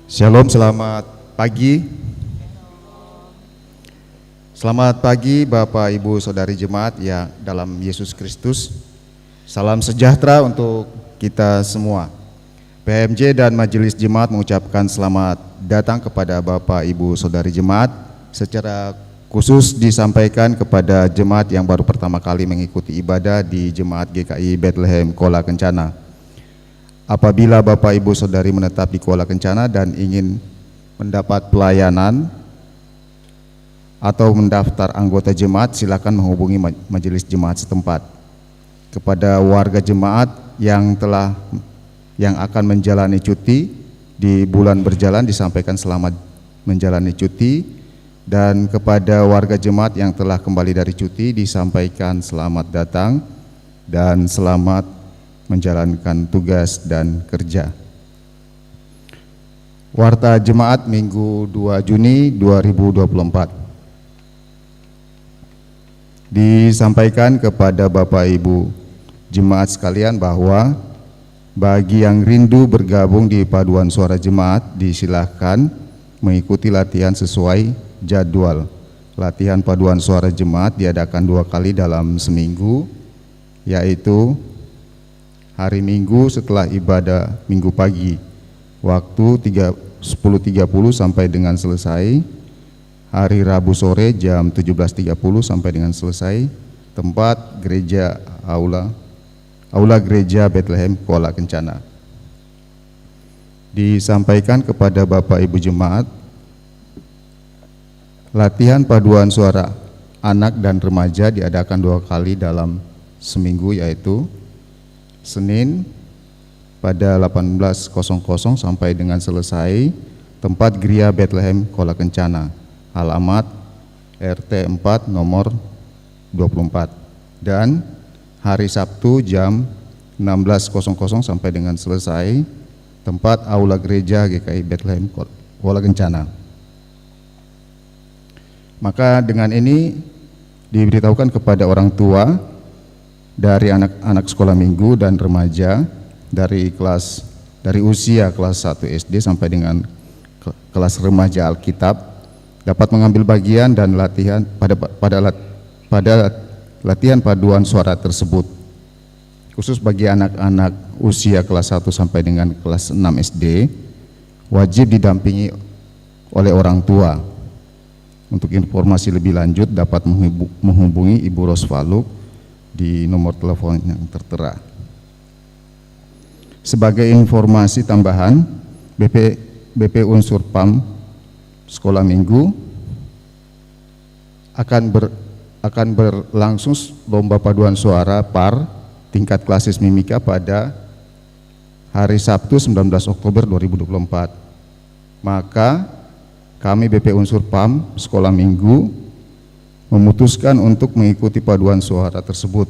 Shalom, selamat pagi. Selamat pagi Bapak Ibu Saudari Jemaat yang dalam Yesus Kristus. Salam sejahtera untuk kita semua. PMJ dan Majelis Jemaat mengucapkan selamat datang kepada Bapak Ibu Saudari Jemaat. Secara khusus disampaikan kepada jemaat yang baru pertama kali mengikuti ibadah di Jemaat GKI Bethlehem Kuala Kencana. Apabila Bapak Ibu Saudari menetap di Kuala Kencana dan ingin mendapat pelayanan atau mendaftar anggota jemaat, silakan menghubungi majelis jemaat setempat. Kepada warga jemaat yang akan menjalani cuti di bulan berjalan disampaikan selamat menjalani cuti, dan kepada warga jemaat yang telah kembali dari cuti disampaikan selamat datang dan selamat menjalankan tugas dan kerja. Warta Jemaat Minggu 2 Juni 2024. Disampaikan kepada Bapak Ibu Jemaat sekalian bahwa bagi yang rindu bergabung di paduan suara jemaat, disilahkan mengikuti latihan sesuai jadwal. Latihan paduan suara jemaat diadakan 2 kali dalam seminggu, yaitu hari Minggu setelah ibadah Minggu pagi, waktu 10.30 sampai dengan selesai. Hari Rabu sore jam 17.30 sampai dengan selesai. Tempat gereja Aula Gereja Bethlehem Kuala Kencana. Disampaikan kepada Bapak Ibu Jemaat, latihan paduan suara anak dan remaja diadakan 2 kali dalam seminggu, yaitu Senin pada 18.00 sampai dengan selesai, tempat Gereja Bethlehem Kuala Kencana, alamat RT 4 nomor 24, dan hari Sabtu jam 16.00 sampai dengan selesai, tempat Aula Gereja GKI Bethlehem Kuala Kencana. Maka dengan ini diberitahukan kepada orang tua dari anak-anak sekolah minggu dan remaja dari usia kelas 1 SD sampai dengan kelas remaja Alkitab dapat mengambil bagian dan latihan pada latihan paduan suara tersebut. Khusus bagi anak-anak usia kelas 1 sampai dengan kelas 6 SD wajib didampingi oleh orang tua. Untuk informasi lebih lanjut dapat menghubungi Ibu Rosvaluk di nomor telepon yang tertera. Sebagai informasi tambahan, BP Unsur PAM Sekolah Minggu akan berlangsung lomba paduan suara PAR tingkat klasis mimika pada hari Sabtu 19 Oktober 2024. Maka kami BP Unsur PAM Sekolah Minggu memutuskan untuk mengikuti paduan suara tersebut.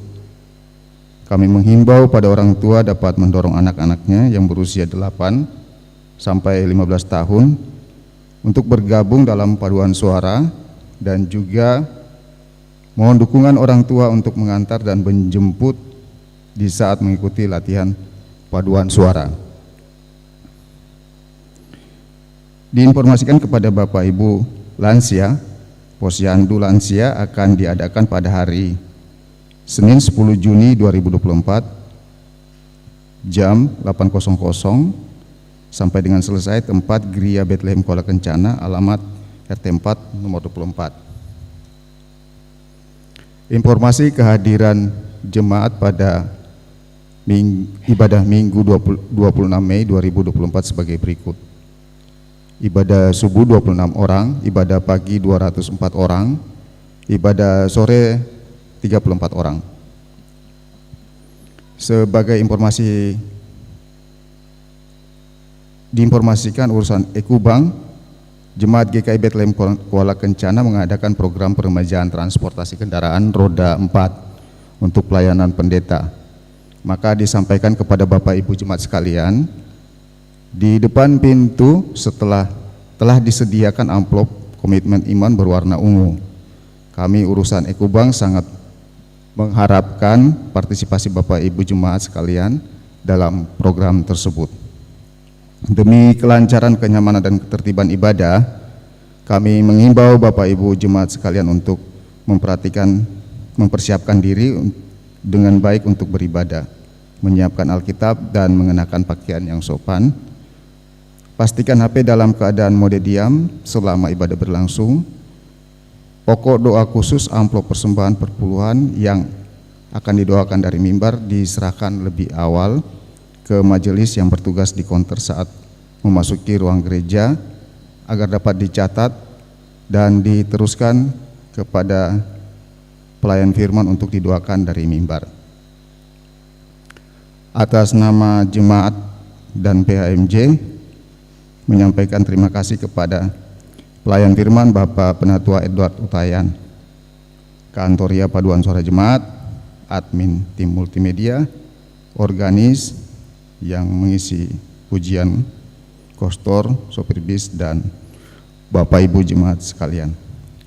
Kami menghimbau pada orang tua dapat mendorong anak-anaknya yang berusia 8 sampai 15 tahun untuk bergabung dalam paduan suara, dan juga mohon dukungan orang tua untuk mengantar dan menjemput di saat mengikuti latihan paduan suara. Diinformasikan kepada Bapak Ibu lansia, Posyandu lansia akan diadakan pada hari Senin 10 Juni 2024 jam 8.00 sampai dengan selesai, tempat Gereja Bethlehem Kuala Kencana, alamat RT 4 nomor 24. Informasi kehadiran jemaat pada ibadah Minggu 26 Mei 2024 sebagai berikut. Ibadah subuh 26 orang, ibadah pagi 204 orang, ibadah sore 34 orang. Sebagai informasi, diinformasikan urusan Ekubang, Jemaat GKI Bethlehem Kuala Kencana mengadakan program peremajaan transportasi kendaraan roda 4 untuk pelayanan pendeta. Maka disampaikan kepada Bapak Ibu Jemaat sekalian, di depan pintu telah disediakan amplop komitmen iman berwarna ungu. Kami urusan Ekubang sangat mengharapkan partisipasi Bapak Ibu Jemaat sekalian dalam program tersebut. Demi kelancaran, kenyamanan, dan ketertiban ibadah, kami mengimbau Bapak Ibu jemaat sekalian untuk mempersiapkan diri dengan baik untuk beribadah, menyiapkan Alkitab dan mengenakan pakaian yang sopan. Pastikan HP dalam keadaan mode diam selama ibadah berlangsung. Pokok doa khusus amplop persembahan perpuluhan yang akan didoakan dari mimbar diserahkan lebih awal ke majelis yang bertugas di konter saat memasuki ruang gereja agar dapat dicatat dan diteruskan kepada pelayan firman untuk didoakan dari mimbar. Atas nama jemaat dan PHMJ menyampaikan terima kasih kepada pelayan firman Bapak Penatua Edward Utayan, Kantoria Paduan Suara Jemaat, admin tim multimedia, organis yang mengisi pujian, kostor, sopir bis, dan Bapak Ibu jemaat sekalian.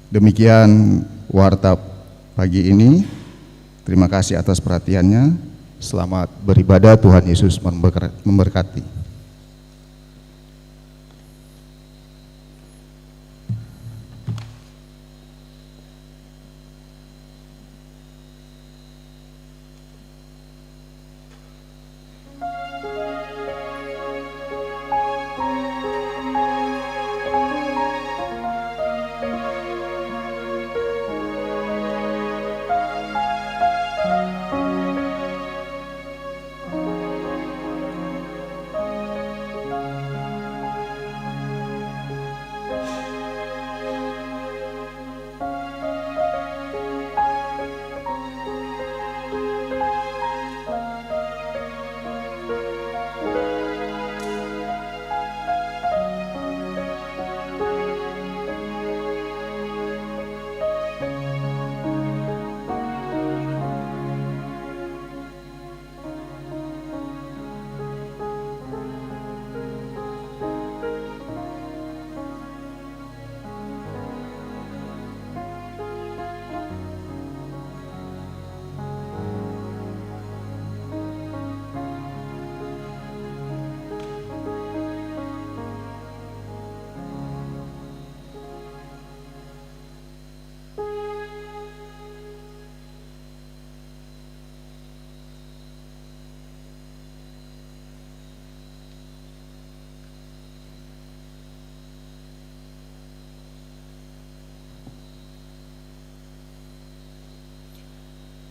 Demikian warta pagi ini. Terima kasih atas perhatiannya. Selamat beribadah, Tuhan Yesus memberkati.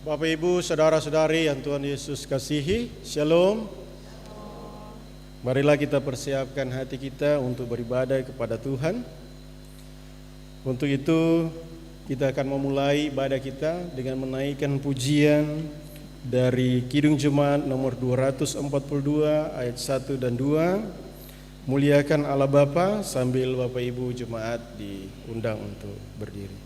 Bapak Ibu, saudara-saudari yang Tuhan Yesus kasihi, Shalom. Marilah kita persiapkan hati kita untuk beribadah kepada Tuhan. Untuk itu kita akan memulai ibadah kita dengan menaikkan pujian dari Kidung Jemaat nomor 242 ayat 1 dan 2. Muliakan Allah Bapa, sambil Bapak Ibu jemaat diundang untuk berdiri.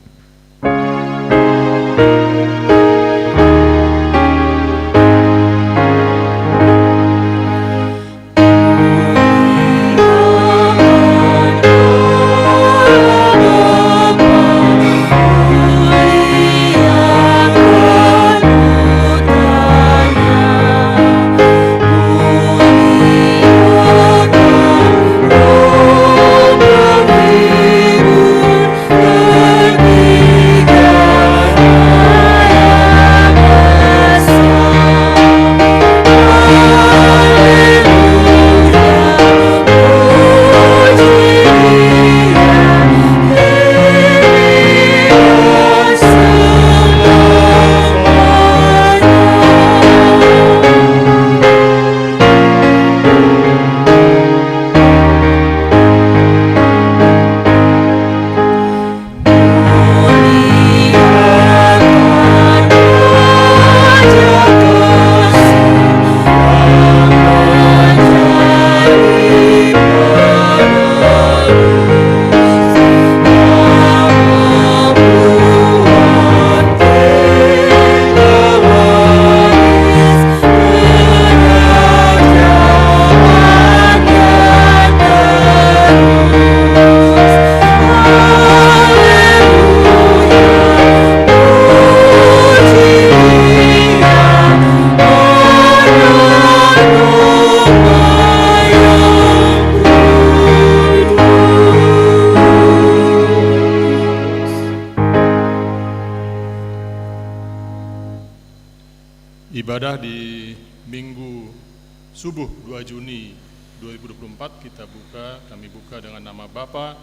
Juni 2024 kami buka dengan nama Bapa,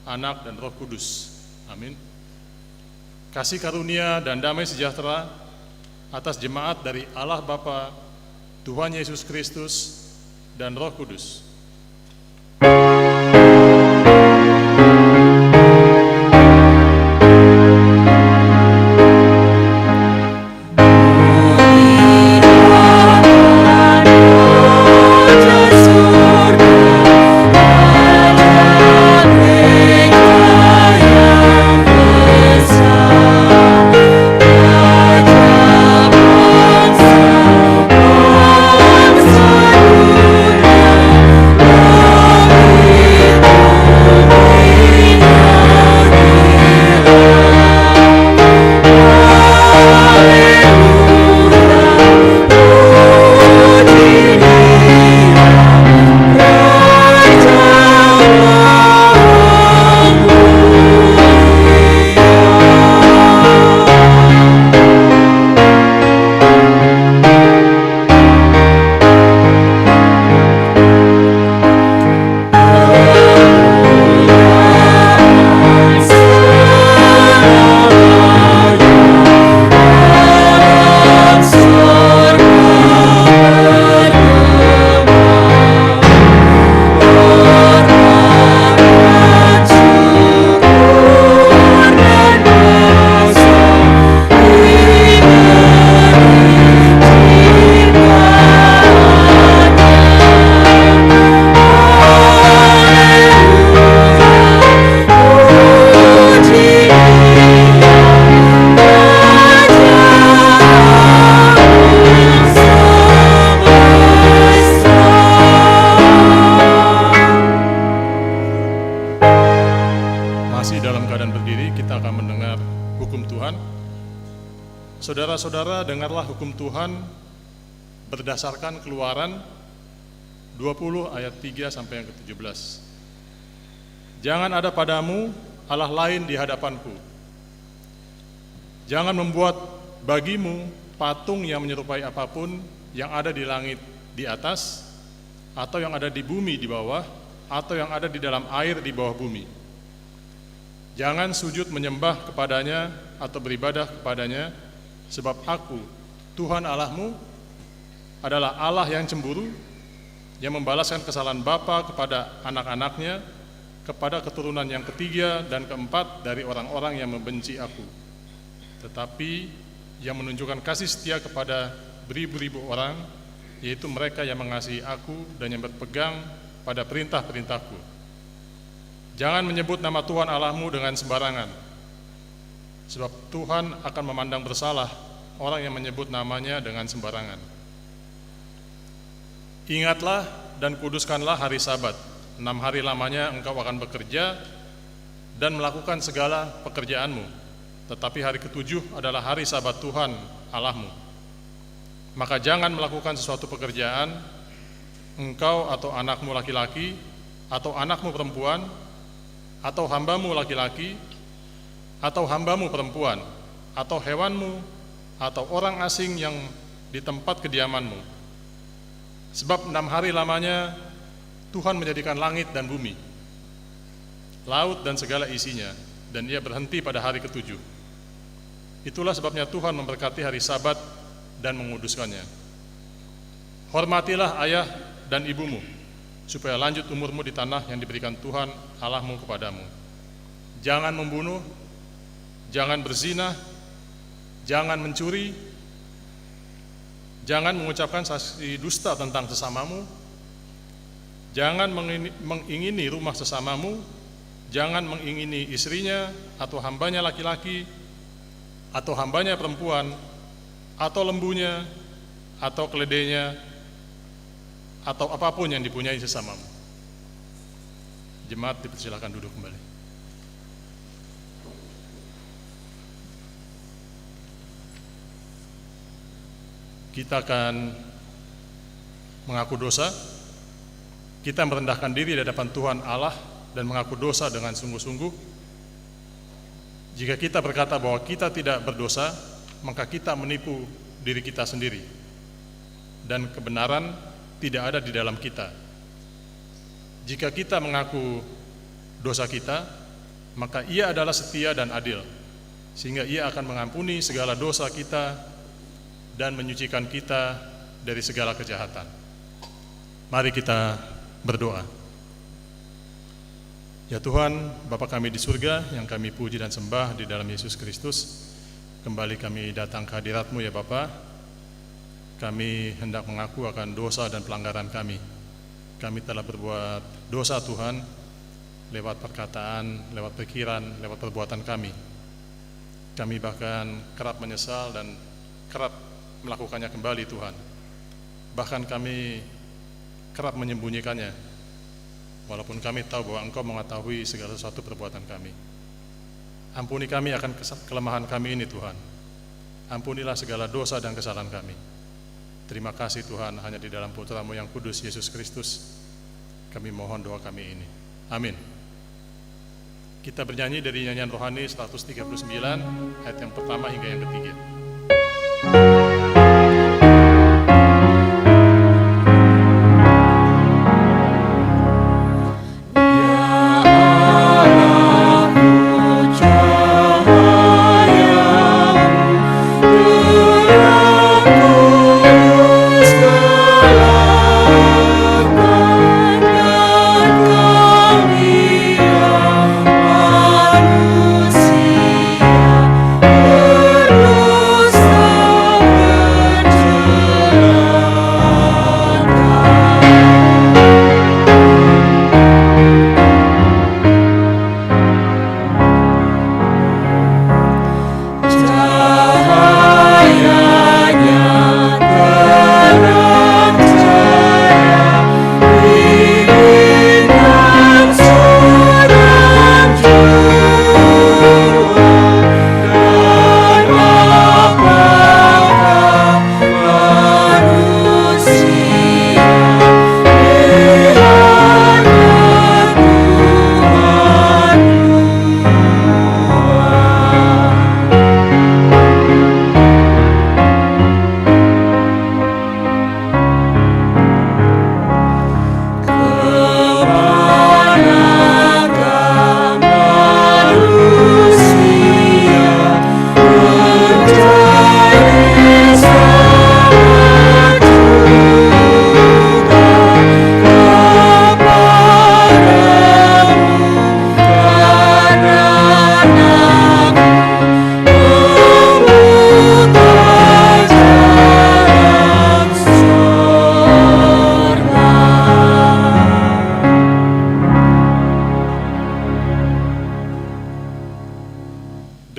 Anak, dan Roh Kudus. Amin. Kasih karunia dan damai sejahtera atas jemaat dari Allah Bapa, Tuhan Yesus Kristus, dan Roh Kudus. Saudara-saudara, dengarlah hukum Tuhan berdasarkan Keluaran 20 ayat 3 sampai yang ke-17. Jangan ada padamu Allah lain di hadapanku. Jangan membuat bagimu patung yang menyerupai apapun yang ada di langit di atas, atau yang ada di bumi di bawah, atau yang ada di dalam air di bawah bumi. Jangan sujud menyembah kepadanya atau beribadah kepadanya, sebab aku, Tuhan Allahmu, adalah Allah yang cemburu, yang membalaskan kesalahan bapa kepada anak-anaknya, kepada keturunan yang ketiga dan keempat dari orang-orang yang membenci aku, tetapi yang menunjukkan kasih setia kepada beribu-ribu orang, yaitu mereka yang mengasihi aku dan yang berpegang pada perintah-perintahku. Jangan menyebut nama Tuhan Allahmu dengan sembarangan, sebab Tuhan akan memandang bersalah orang yang menyebut namanya dengan sembarangan. Ingatlah dan kuduskanlah hari Sabat. 6 hari lamanya engkau akan bekerja dan melakukan segala pekerjaanmu, tetapi hari ke-7 adalah hari Sabat Tuhan Allahmu. Maka jangan melakukan sesuatu pekerjaan, engkau atau anakmu laki-laki, atau anakmu perempuan, atau hambamu laki-laki, atau hambamu perempuan, atau hewanmu, atau orang asing yang di tempat kediamanmu. Sebab 6 hari lamanya Tuhan menjadikan langit dan bumi, laut dan segala isinya, dan Ia berhenti pada hari ke-7. Itulah sebabnya Tuhan memberkati hari Sabat dan menguduskannya. Hormatilah ayah dan ibumu, supaya lanjut umurmu di tanah yang diberikan Tuhan Allahmu kepadamu. Jangan membunuh, jangan berzina, jangan mencuri, jangan mengucapkan saksi dusta tentang sesamamu, jangan mengingini rumah sesamamu, jangan mengingini istrinya atau hambanya laki-laki, atau hambanya perempuan, atau lembunya, atau keledainya, atau apapun yang dipunyai sesamamu. Jemaat dipersilakan duduk kembali. Kita akan mengaku dosa. Kita merendahkan diri di hadapan Tuhan Allah dan mengaku dosa dengan sungguh-sungguh. Jika kita berkata bahwa kita tidak berdosa, maka kita menipu diri kita sendiri, dan kebenaran tidak ada di dalam kita. Jika kita mengaku dosa kita, maka Ia adalah setia dan adil, sehingga Ia akan mengampuni segala dosa kita dan menyucikan kita dari segala kejahatan. Mari kita berdoa. Ya Tuhan, Bapa kami di surga, yang kami puji dan sembah di dalam Yesus Kristus, kembali kami datang ke hadirat-Mu ya Bapa. Kami hendak mengaku akan dosa dan pelanggaran kami. Kami telah berbuat dosa Tuhan, lewat perkataan, lewat pikiran, lewat perbuatan kami. Kami bahkan kerap menyesal dan kerap melakukannya kembali Tuhan. Bahkan kami kerap menyembunyikannya, walaupun kami tahu bahwa Engkau mengetahui segala sesuatu perbuatan kami. Ampuni kami akan kelemahan kami ini Tuhan. Ampunilah segala dosa dan kesalahan kami. Terima kasih Tuhan, hanya di dalam Putra-Mu yang kudus Yesus Kristus kami mohon doa kami ini. Amin. Kita bernyanyi dari nyanyian rohani 139 ayat yang pertama hingga yang ketiga.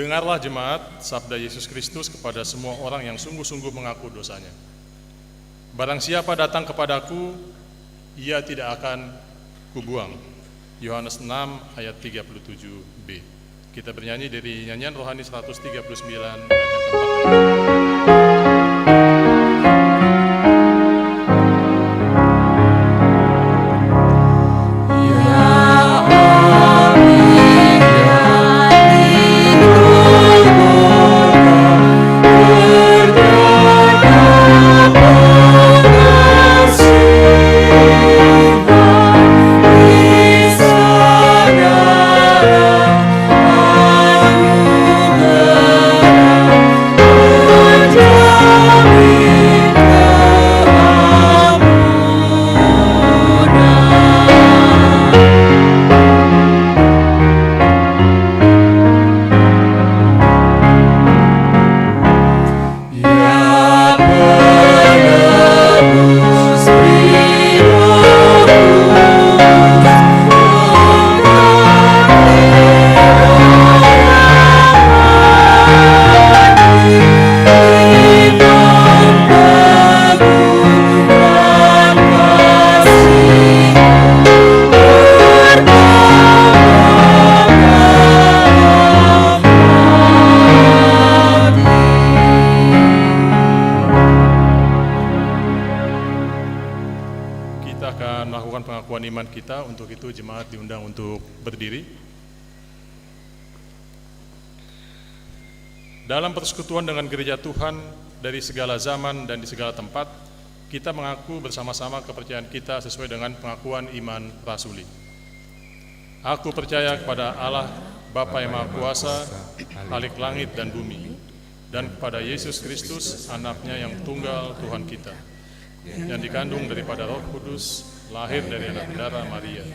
Dengarlah jemaat sabda Yesus Kristus kepada semua orang yang sungguh-sungguh mengaku dosanya. Barang siapa datang kepadaku, ia tidak akan kubuang. Yohanes 6 ayat 37b. Kita bernyanyi dari nyanyian rohani 139 ayat yang keempat. Kita untuk itu jemaat diundang untuk berdiri. Dalam persekutuan dengan gereja Tuhan dari segala zaman dan di segala tempat, kita mengaku bersama-sama kepercayaan kita sesuai dengan pengakuan iman rasuli. Aku percaya kepada Allah, Bapa yang Maha Kuasa, Khalik langit dan bumi, dan kepada Yesus Kristus, anaknya yang tunggal Tuhan kita, yang dikandung daripada Roh Kudus, lahir dari anak darah Maria,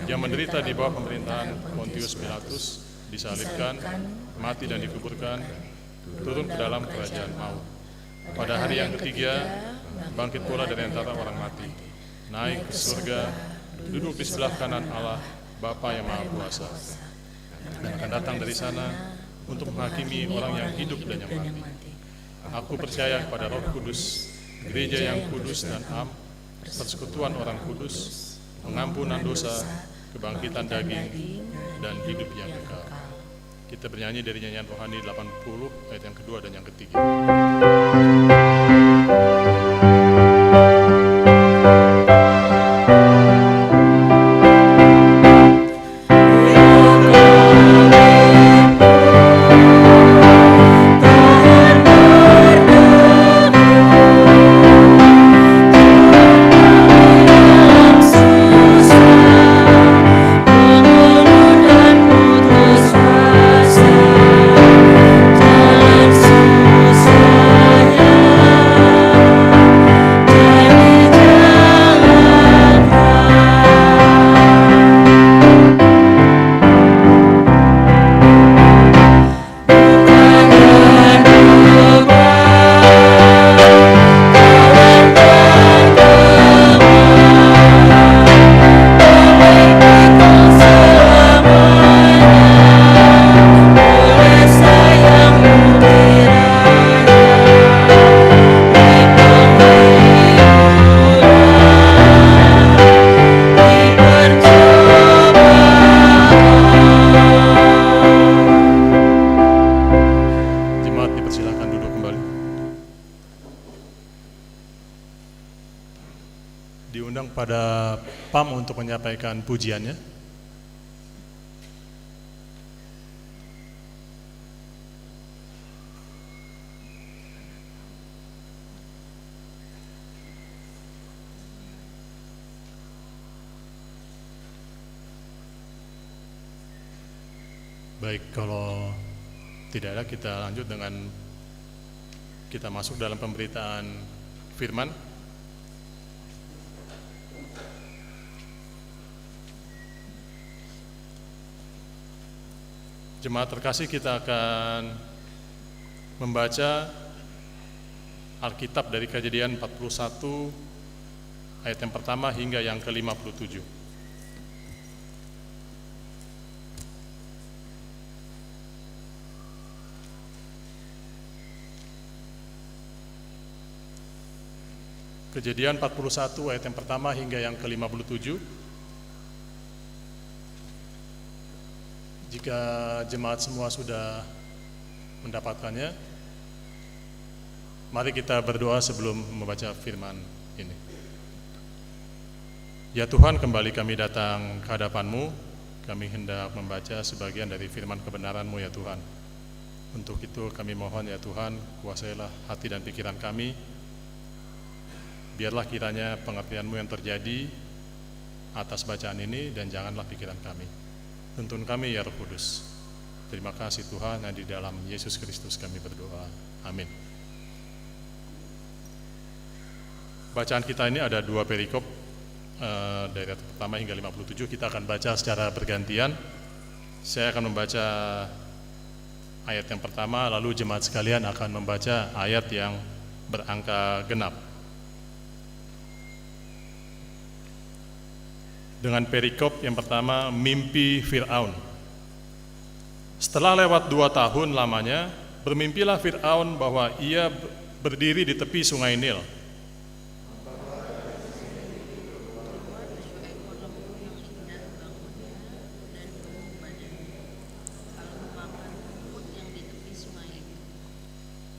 yang menderita di bawah pemerintahan Pontius Pilatus, disalibkan, mati dan dikuburkan, turun ke dalam kerajaan maut. Pada hari yang ketiga, bangkit pula dari antara orang mati, naik ke surga, duduk di sebelah kanan Allah, Bapa yang Maha Kuasa, dan akan datang dari sana untuk menghakimi orang yang hidup dan yang mati. Aku percaya kepada Roh Kudus, gereja yang kudus dan am, persekutuan orang kudus, pengampunan dosa, kebangkitan daging, dan hidup yang kekal. Kita bernyanyi dari nyanyian rohani 80 ayat yang kedua dan yang ketiga. Diundang pada PAM untuk menyampaikan pujiannya. Baik, kalau tidak ada, kita lanjut dengan kita masuk dalam pemberitaan firman. Jemaat terkasih, kita akan membaca Alkitab dari Kejadian 41 ayat yang pertama hingga yang ke-57. Kejadian 41 ayat yang pertama hingga yang ke-57. Jika jemaat semua sudah mendapatkannya, mari kita berdoa sebelum membaca firman ini. Ya Tuhan, kembali kami datang ke hadapan-Mu. Kami hendak membaca sebagian dari firman kebenaran-Mu ya Tuhan. Untuk itu kami mohon ya Tuhan, kuasailah hati dan pikiran kami. Biarlah kiranya pengertian-Mu yang terjadi atas bacaan ini, dan janganlah pikiran kami. Tuntun kami ya Roh Kudus. Terima kasih Tuhan, yang di dalam Yesus Kristus kami berdoa. Amin. Bacaan kita ini ada dua perikop, dari ayat pertama hingga 57. Kita akan baca secara bergantian. Saya akan membaca ayat yang pertama, lalu jemaat sekalian akan membaca ayat yang berangka genap. Dengan perikop yang pertama, mimpi Fir'aun. Setelah lewat 2 tahun lamanya, bermimpilah Fir'aun bahwa ia berdiri di tepi sungai Nil.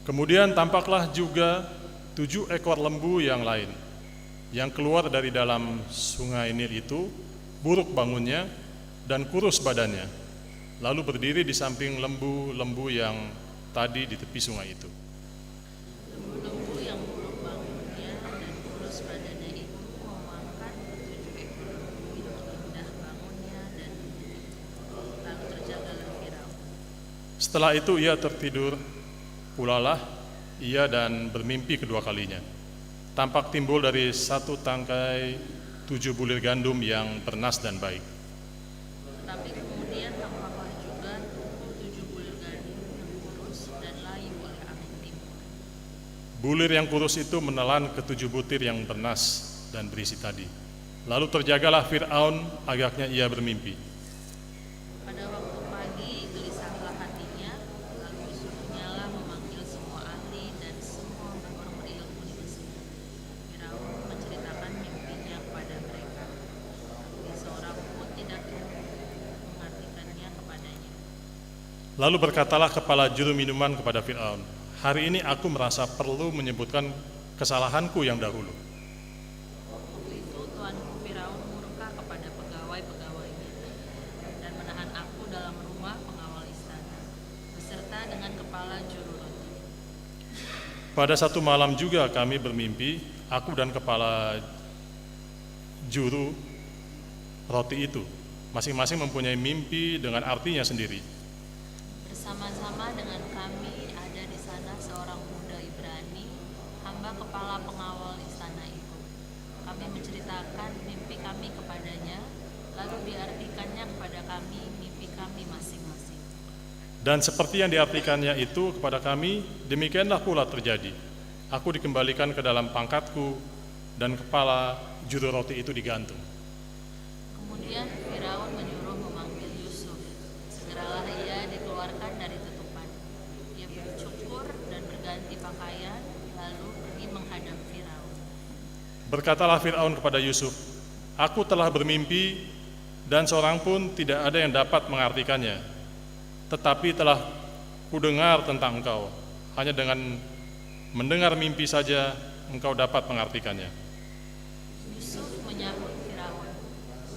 Kemudian tampaklah juga 7 ekor lembu yang lain yang keluar dari dalam sungai Nil itu, buruk bangunnya dan kurus badannya, lalu berdiri di samping lembu-lembu yang tadi di tepi sungai itu. Lembu yang buruk bangunnya dan Setelah itu ia tertidur pulalah ia dan bermimpi kedua kalinya. Tampak timbul dari satu tangkai 7 bulir gandum yang bernas dan baik. Tetapi kemudian tampaklah juga 7 bulir gandum yang kurus dan layu oleh angin timur. Bulir yang kurus itu menelan ke-7 butir yang bernas dan berisi tadi. Lalu terjagalah Fir'aun, agaknya ia bermimpi. Pada waktu pagi gelisahlah hatinya, lalu suruhnyalah memanggil semua ahli dan semua orang berilmu di Mesir. Firaun menceritakan mimpinya kepada mereka, tapi seorang pun tidak mengartikannya kepadanya. Lalu berkatalah kepala juru minuman kepada Fir'aun, hari ini aku merasa perlu menyebutkan kesalahanku yang dahulu. Waktu itu tuanku Firaun murka kepada pegawai-pegawainya dan menahan aku dalam rumah pengawal istana, beserta dengan kepala juru roti. Pada satu malam juga kami bermimpi, aku dan kepala juru roti itu, masing-masing mempunyai mimpi dengan artinya sendiri. Bersama-sama dengan kami ada di sana seorang muda Ibrani, hamba kepala pengawal istana itu. Kami menceritakan mimpi kami kepadanya, lalu diartikannya kepada kami mimpi kami masing-masing. Dan seperti yang diartikannya itu kepada kami, demikianlah pula terjadi. Aku dikembalikan ke dalam pangkatku dan kepala juru roti itu digantung. Kemudian Firaun menyuruh memanggil Yusuf. Segeralah ia dikeluarkan dari tutupan. Ia bercukur dan berganti pakaian, lalu pergi menghadap Firaun. Berkatalah Fir'aun kepada Yusuf, aku telah bermimpi dan seorang pun tidak ada yang dapat mengartikannya. Tetapi telah kudengar tentang engkau, hanya dengan mendengar mimpi saja engkau dapat mengartikannya. Yusuf menyahut Firaun,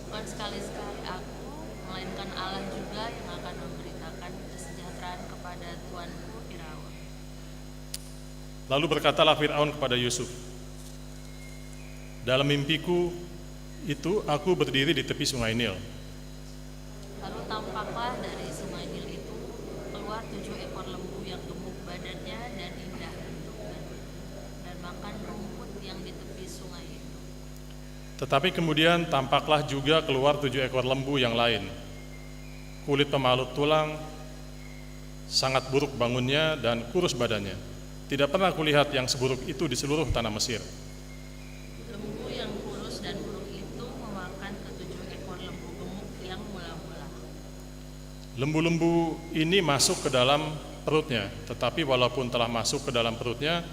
bukan sekali-sekali aku, melainkan Allah juga yang akan memberitakan kesejahteraan kepada tuanku Firaun. Lalu berkatalah Fir'aun kepada Yusuf, dalam mimpiku itu aku berdiri di tepi sungai Nil. Lalu tampaklah dari sungai Nil itu keluar 7 ekor lembu yang gemuk badannya dan indah bentuknya, dan makan rumput yang di tepi sungai itu. Tetapi kemudian tampaklah juga keluar 7 ekor lembu yang lain. Kulit pemalut tulang, sangat buruk bangunnya dan kurus badannya. Tidak pernah kulihat yang seburuk itu di seluruh tanah Mesir. Lembu yang kurus dan buruk itu memakan ke-7 ekor lembu gemuk yang mula-mula. Lembu-lembu ini masuk ke dalam perutnya, tetapi walaupun telah masuk ke dalam perutnya,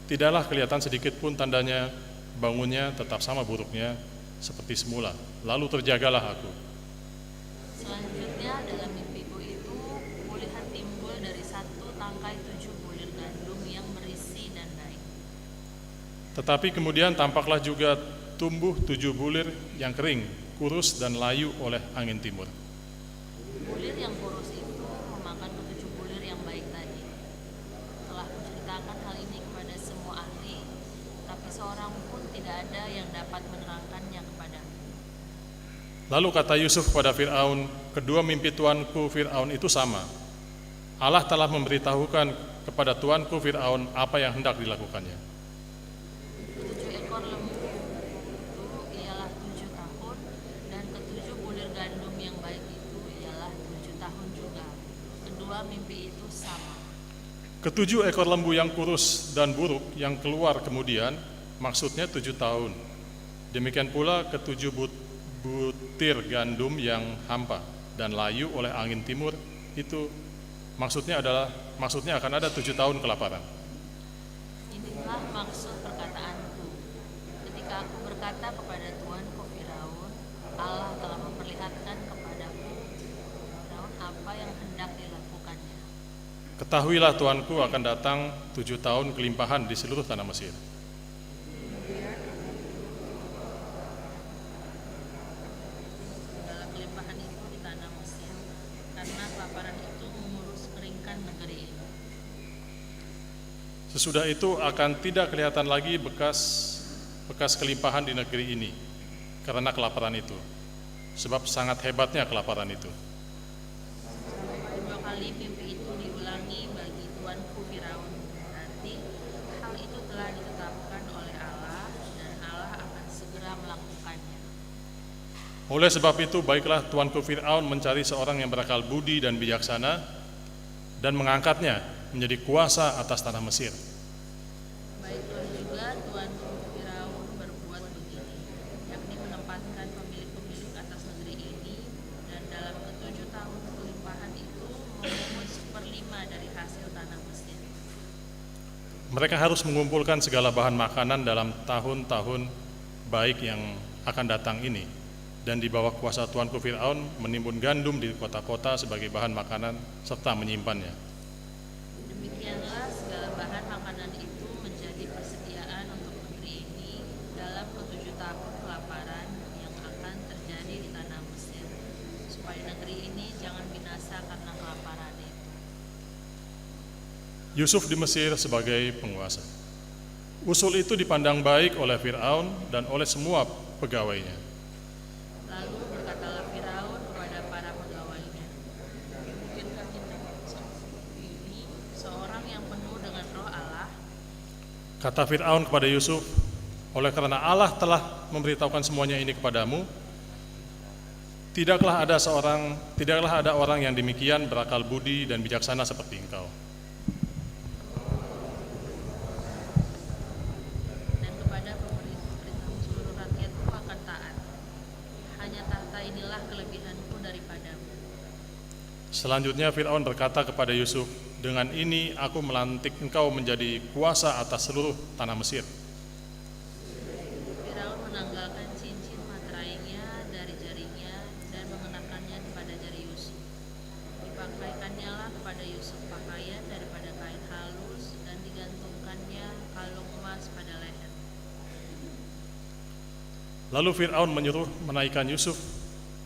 tidaklah kelihatan sedikit pun tandanya, bangunnya tetap sama buruknya seperti semula. Lalu terjagalah aku. Selanjutnya dalam mimpiku itu, kulihat timbul dari satu tangkai 7 bulir gandum yang berisi dan baik. Tetapi kemudian tampaklah juga tumbuh 7 bulir yang kering, kurus dan layu oleh angin timur. Bulir yang kurus itu memakan ke-7 bulir yang baik tadi. Telah kuceritakan hal ini kepada semua ahli, tapi seorang pun tidak ada yang dapat menerangkannya kepadaku. Lalu kata Yusuf kepada Fir'aun, kedua mimpi tuanku Fir'aun itu sama. Allah telah memberitahukan kepada tuanku Fir'aun apa yang hendak dilakukannya. 7 ekor lembu itu ialah 7 tahun, dan ke-7 bulir gandum yang baik itu ialah 7 tahun juga. Kedua mimpi itu sama. Ketujuh ekor lembu yang kurus dan buruk yang keluar kemudian, maksudnya 7 tahun. Demikian pula ke-7 butir gandum yang hampa dan layu oleh angin timur itu maksudnya akan ada 7 tahun kelaparan. Inilah maksud perkataanku. Ketika aku berkata kepada tuanku Firaun, Allah telah memperlihatkan kepadaku Firaun apa yang hendak dilakukannya. Ketahuilah tuanku akan datang 7 tahun kelimpahan di seluruh tanah Mesir. Segala kelimpahan itu di tanah Mesir, karena kelaparan itu mengurus keringkan negeri ini. Sesudah itu akan tidak kelihatan lagi bekas kelimpahan di negeri ini karena kelaparan itu, sebab sangat hebatnya kelaparan itu. Kedua kali mimpi itu Oleh sebab itu, baiklah tuanku Fir'aun mencari seorang yang berakal budi dan bijaksana dan mengangkatnya menjadi kuasa atas tanah Mesir. Baiklah juga tuanku Firaun berbuat begini, yakni menempatkan pemilik-pemilik atas negeri ini, dan dalam ke-7 tahun kelimpahan itu memungut 1/5 dari hasil tanah Mesir. Mereka harus mengumpulkan segala bahan makanan dalam tahun-tahun baik yang akan datang ini, dan di bawah kuasa tuanku Fir'aun menimbun gandum di kota-kota sebagai bahan makanan serta menyimpannya. Demikianlah segala bahan makanan itu menjadi persediaan untuk negeri ini dalam ke-7 tahun kelaparan yang akan terjadi di tanah Mesir, supaya negeri ini jangan binasa karena kelaparan itu. Yusuf di Mesir sebagai penguasa. Usul itu dipandang baik oleh Fir'aun dan oleh semua pegawainya. Lalu berkatalah Firaun kepada para pegawainya, mungkinkah kita ini seorang yang penuh dengan roh Allah? Kata Fir'aun kepada Yusuf, oleh karena Allah telah memberitahukan semuanya ini kepadamu, tidaklah ada orang yang demikian berakal budi dan bijaksana seperti engkau. Dan kepada pemerintahmu seluruh rakyatku akan taat. Hanya tahta inilah kelebihanku daripadamu. Selanjutnya Fir'aun berkata kepada Yusuf, dengan ini aku melantik engkau menjadi kuasa atas seluruh tanah Mesir. Firaun menanggalkan cincin materainya dari jarinya dan mengenakannya pada jari Yusuf. Dipakaikannya lah kepada Yusuf pakaian daripada kain halus dan digantungkannya kalung emas pada leher. Lalu Fir'aun menyuruh menaikkan Yusuf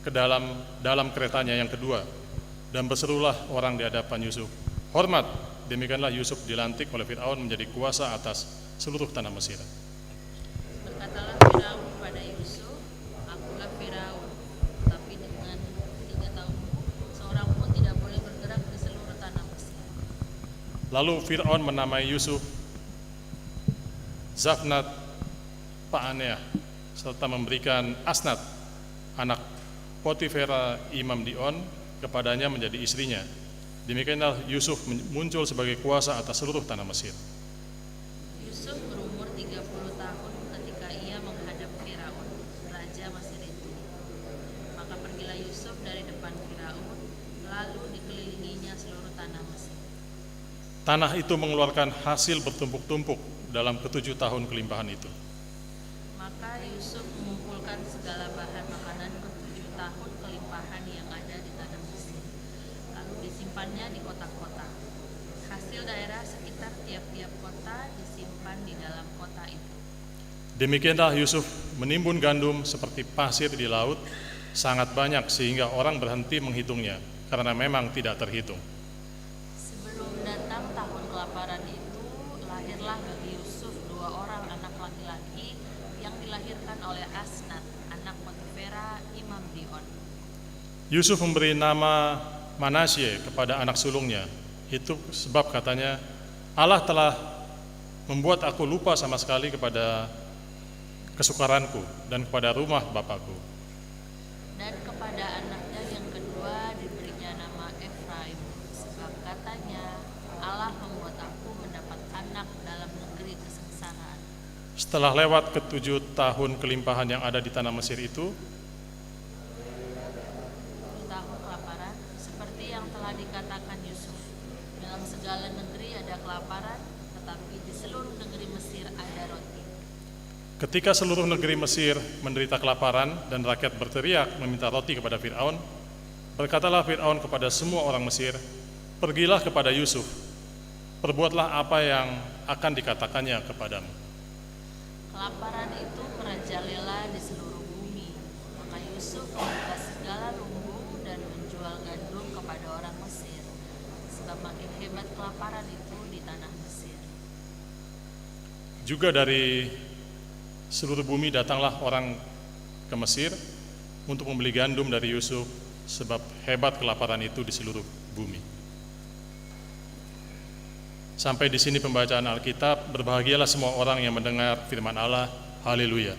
ke dalam keretanya yang kedua, dan berserulah orang di hadapan Yusuf, hormat! Demikianlah Yusuf dilantik oleh Fir'aun menjadi kuasa atas seluruh tanah Mesir. Berkatalah Firaun kepada Yusuf, akulah Firaun, tapi dengan 3 tahunmu seorang pun tidak boleh bergerak di seluruh tanah Mesir. Lalu Fir'aun menamai Yusuf Zafnat Pa'aneah, serta memberikan Asnat, anak Potifera Imam Dion, kepadanya menjadi istrinya. Demikianlah Yusuf muncul sebagai kuasa atas seluruh tanah Mesir. Yusuf berumur 30 tahun ketika ia menghadap Firaun, raja Mesir itu. Maka pergilah Yusuf dari depan Firaun, lalu dikelilinginya seluruh tanah Mesir. Tanah itu mengeluarkan hasil bertumpuk-tumpuk dalam ke-7 tahun kelimpahan itu. Maka Yusuf mengumpulkan segala bahan makanan ke-7 tahun kelimpahan yang ada di tanah Mesir, lalu disimpannya di kota-kota. Hasil daerah sekitar tiap-tiap kota disimpan di dalam kota itu. Demikianlah Yusuf menimbun gandum seperti pasir di laut, sangat banyak sehingga orang berhenti menghitungnya, karena memang tidak terhitung. Sebelum datang tahun kelaparan itu, lahirlah bagi Yusuf 2 orang anak laki-laki yang dilahirkan oleh Asnat, anak Potifera Imam Dion. Yusuf memberi nama Manasye kepada anak sulungnya. Itu sebab katanya, Allah telah membuat aku lupa sama sekali kepada kesukaranku dan kepada rumah bapakku. Dan kepada anaknya yang kedua diberinya nama Efraim, sebab katanya, Allah membuat aku mendapat anak dalam negeri kesengsaraan. Setelah lewat ke-7 tahun kelimpahan yang ada di tanah Mesir itu, 7 tahun kelaparan, seperti yang telah dikatakan Yusuf, dalam segala negeri ada kelaparan, tetapi di seluruh negeri Mesir ada roti. ketika seluruh negeri Mesir menderita kelaparan dan rakyat berteriak meminta roti kepada Fir'aun, berkatalah Fir'aun kepada semua orang Mesir, pergilah kepada Yusuf, perbuatlah apa yang akan dikatakannya kepadamu. Kelaparan itu merajalela di seluruh bumi, maka Yusuf membuka segala lumbung dan menjual gandum kepada orang Mesir, sebab makin hebat kelaparan itu di tanah Mesir. Juga dari seluruh bumi datanglah orang ke Mesir untuk membeli gandum dari Yusuf, sebab hebat kelaparan itu di seluruh bumi. Sampai di sini pembacaan Alkitab. Berbahagialah semua orang yang mendengar firman Allah. Haleluya.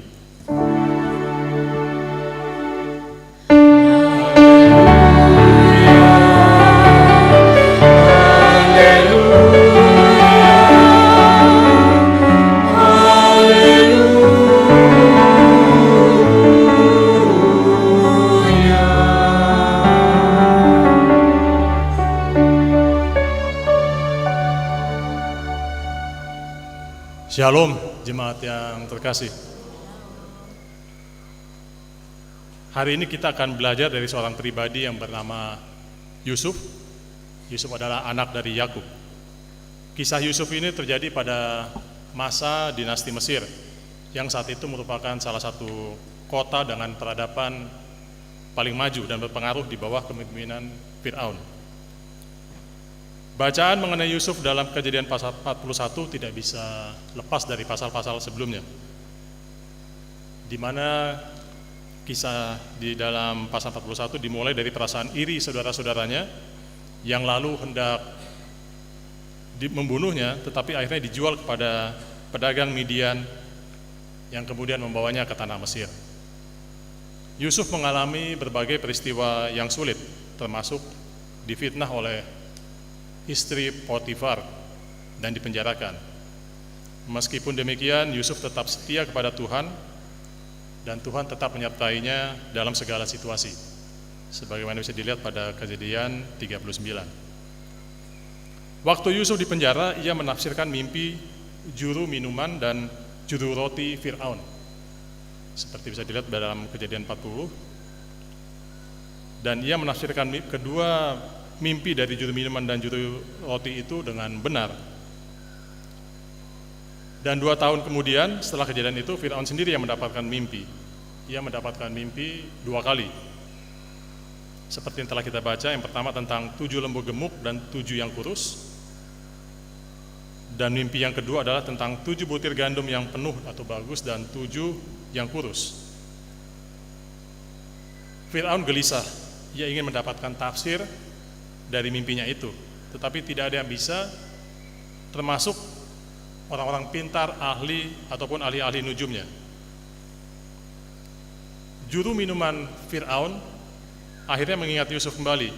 Shalom jemaat yang terkasih. Hari ini kita akan belajar dari seorang pribadi yang bernama Yusuf. Yusuf adalah anak dari Yakub. Kisah Yusuf ini terjadi pada masa dinasti Mesir, yang saat itu merupakan salah satu kota dengan peradaban paling maju dan berpengaruh di bawah kepemimpinan Fir'aun. Bacaan mengenai Yusuf dalam Kejadian pasal 41 tidak bisa lepas dari pasal-pasal sebelumnya, di mana kisah di dalam pasal 41 dimulai dari perasaan iri saudara-saudaranya yang lalu hendak membunuhnya, tetapi akhirnya dijual kepada pedagang Midian yang kemudian membawanya ke tanah Mesir. Yusuf mengalami berbagai peristiwa yang sulit, termasuk difitnah oleh istri Potifar dan dipenjarakan. Meskipun demikian, Yusuf tetap setia kepada Tuhan dan Tuhan tetap menyertainya dalam segala situasi, sebagaimana bisa dilihat pada Kejadian 39. Waktu Yusuf di penjara, ia menafsirkan mimpi juru minuman dan juru roti Fir'aun, seperti bisa dilihat dalam Kejadian 40. Dan ia menafsirkan kedua mimpi dari juru minuman dan juru roti itu dengan benar. Dan 2 tahun kemudian setelah kejadian itu, Fir'aun sendiri yang mendapatkan mimpi. Ia mendapatkan mimpi 2 kali. Seperti yang telah kita baca, yang pertama tentang 7 lembu gemuk dan 7 yang kurus. Dan mimpi yang kedua adalah tentang 7 butir gandum yang penuh atau bagus dan 7 yang kurus. Fir'aun gelisah, ia ingin mendapatkan tafsir dari mimpinya itu, tetapi tidak ada yang bisa, termasuk orang-orang pintar, ahli ataupun ahli-ahli nujumnya. Juru minuman Fir'aun akhirnya mengingat Yusuf kembali,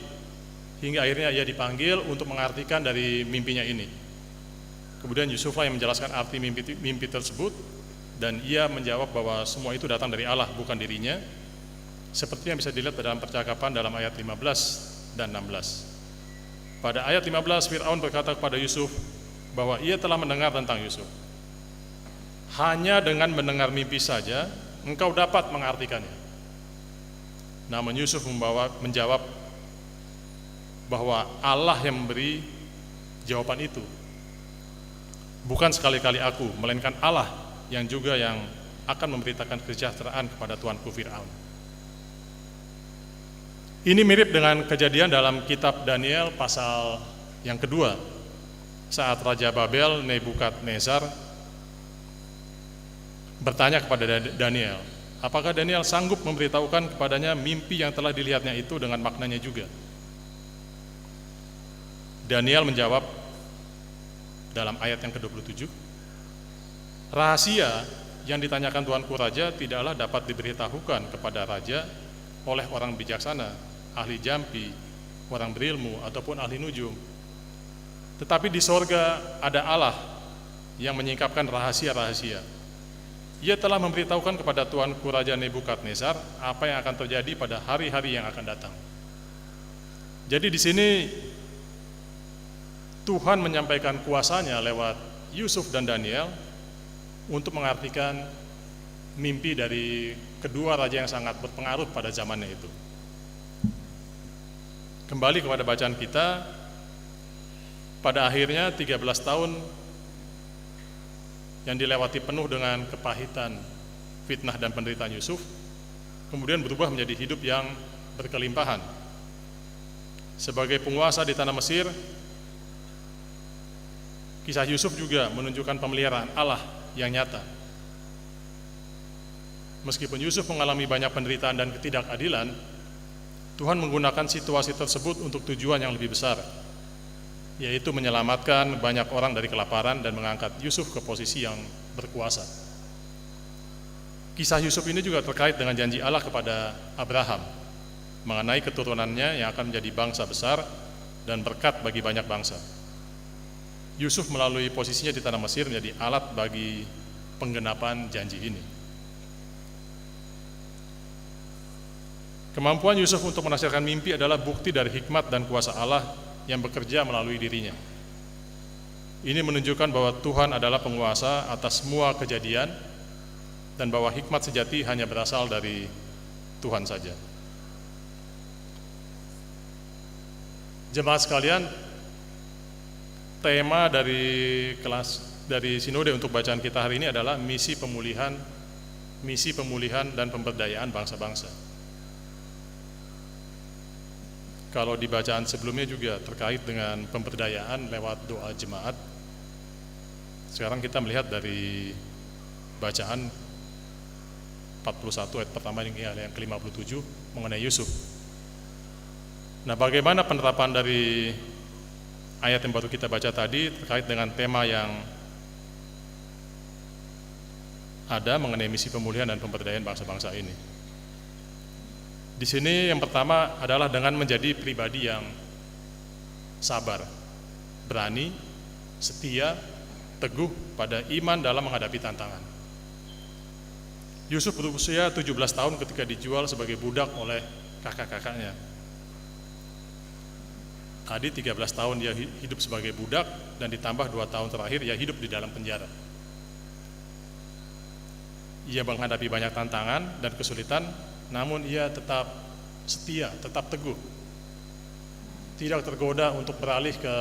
hingga akhirnya ia dipanggil untuk mengartikan dari mimpinya ini. Kemudian Yusuflah yang menjelaskan arti mimpi tersebut, dan ia menjawab bahwa semua itu datang dari Allah, bukan dirinya, seperti yang bisa dilihat dalam percakapan dalam ayat 15 dan 16. Pada ayat 15, Fir'aun berkata kepada Yusuf bahwa ia telah mendengar tentang Yusuf. Hanya dengan mendengar mimpi saja engkau dapat mengartikannya. Namun Yusuf menjawab bahwa Allah yang memberi jawaban itu. Bukan sekali-kali aku, melainkan Allah yang akan memberitakan kesejahteraan kepada tuanku Fir'aun. Ini mirip dengan kejadian dalam kitab Daniel pasal yang kedua, saat Raja Babel Nebukadnezar bertanya kepada Daniel, apakah Daniel sanggup memberitahukan kepadanya mimpi yang telah dilihatnya itu dengan maknanya juga. Daniel menjawab dalam ayat yang ke-27, rahasia yang ditanyakan Tuanku Raja tidaklah dapat diberitahukan kepada Raja oleh orang bijaksana, ahli jampi, orang berilmu, ataupun ahli nujum. Tetapi di sorga ada Allah yang menyingkapkan rahasia-rahasia. Ia telah memberitahukan kepada Tuanku Raja Nebukadnezar apa yang akan terjadi pada hari-hari yang akan datang. Jadi di sini Tuhan menyampaikan kuasanya lewat Yusuf dan Daniel untuk mengartikan mimpi dari kedua raja yang sangat berpengaruh pada zamannya itu. Kembali kepada bacaan kita, pada akhirnya 13 tahun yang dilewati penuh dengan kepahitan, fitnah dan penderitaan Yusuf, kemudian berubah menjadi hidup yang berkelimpahan. Sebagai penguasa di tanah Mesir, kisah Yusuf juga menunjukkan pemeliharaan Allah yang nyata. Meskipun Yusuf mengalami banyak penderitaan dan ketidakadilan, Tuhan menggunakan situasi tersebut untuk tujuan yang lebih besar, yaitu menyelamatkan banyak orang dari kelaparan dan mengangkat Yusuf ke posisi yang berkuasa. Kisah Yusuf ini juga terkait dengan janji Allah kepada Abraham mengenai keturunannya yang akan menjadi bangsa besar dan berkat bagi banyak bangsa. Yusuf melalui posisinya di tanah Mesir menjadi alat bagi penggenapan janji ini. Kemampuan Yusuf untuk menafsirkan mimpi adalah bukti dari hikmat dan kuasa Allah yang bekerja melalui dirinya. Ini menunjukkan bahwa Tuhan adalah penguasa atas semua kejadian dan bahwa hikmat sejati hanya berasal dari Tuhan saja. Jemaat sekalian, tema dari sinode untuk bacaan kita hari ini adalah misi pemulihan dan pemberdayaan bangsa-bangsa. Kalau di bacaan sebelumnya juga terkait dengan pemberdayaan lewat doa jemaat. Sekarang kita melihat dari bacaan 41 ayat pertama yang ke-57 mengenai Yusuf. Nah, bagaimana penerapan dari ayat yang baru kita baca tadi terkait dengan tema yang ada mengenai misi pemulihan dan pemberdayaan bangsa-bangsa ini? Di sini yang pertama adalah dengan menjadi pribadi yang sabar, berani, setia, teguh pada iman dalam menghadapi tantangan. Yusuf berusia 17 tahun ketika dijual sebagai budak oleh kakak-kakaknya. Tadi 13 tahun dia hidup sebagai budak dan ditambah 2 tahun terakhir ia hidup di dalam penjara. Ia menghadapi banyak tantangan dan kesulitan, namun ia tetap setia, tetap teguh. Tidak tergoda untuk beralih ke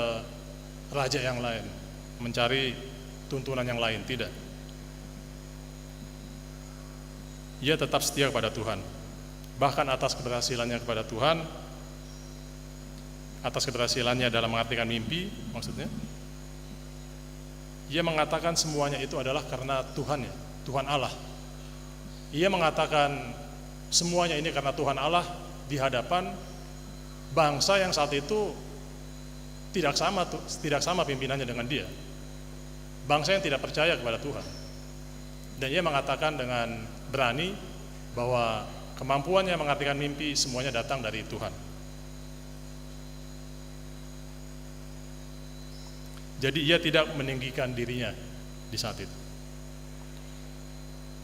raja yang lain, mencari tuntunan yang lain, tidak. Ia tetap setia kepada Tuhan. Bahkan atas keberhasilannya kepada Tuhan, atas keberhasilannya dalam mengartikan mimpi, maksudnya, ia mengatakan semuanya itu adalah karena Tuhan, ya, Tuhan Allah. Ia mengatakan semuanya ini karena Tuhan Allah di hadapan bangsa yang saat itu tidak sama pimpinannya dengan dia. Bangsa yang tidak percaya kepada Tuhan. Dan ia mengatakan dengan berani bahwa kemampuannya mengartikan mimpi semuanya datang dari Tuhan. Jadi ia tidak meninggikan dirinya di saat itu.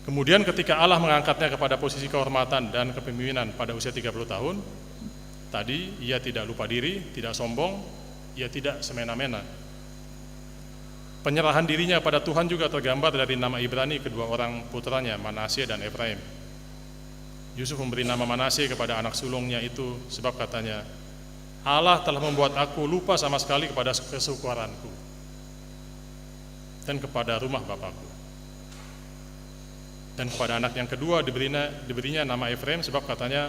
Kemudian ketika Allah mengangkatnya kepada posisi kehormatan dan kepemimpinan pada usia 30 tahun, tadi ia tidak lupa diri, tidak sombong, ia tidak semena-mena. Penyerahan dirinya pada Tuhan juga tergambar dari nama Ibrani kedua orang putranya, Manasye dan Efraim. Yusuf memberi nama Manasye kepada anak sulungnya itu sebab katanya, Allah telah membuat aku lupa sama sekali kepada kesukaranku dan kepada rumah bapakku. Dan kepada anak yang kedua diberinya nama Efraim sebab katanya,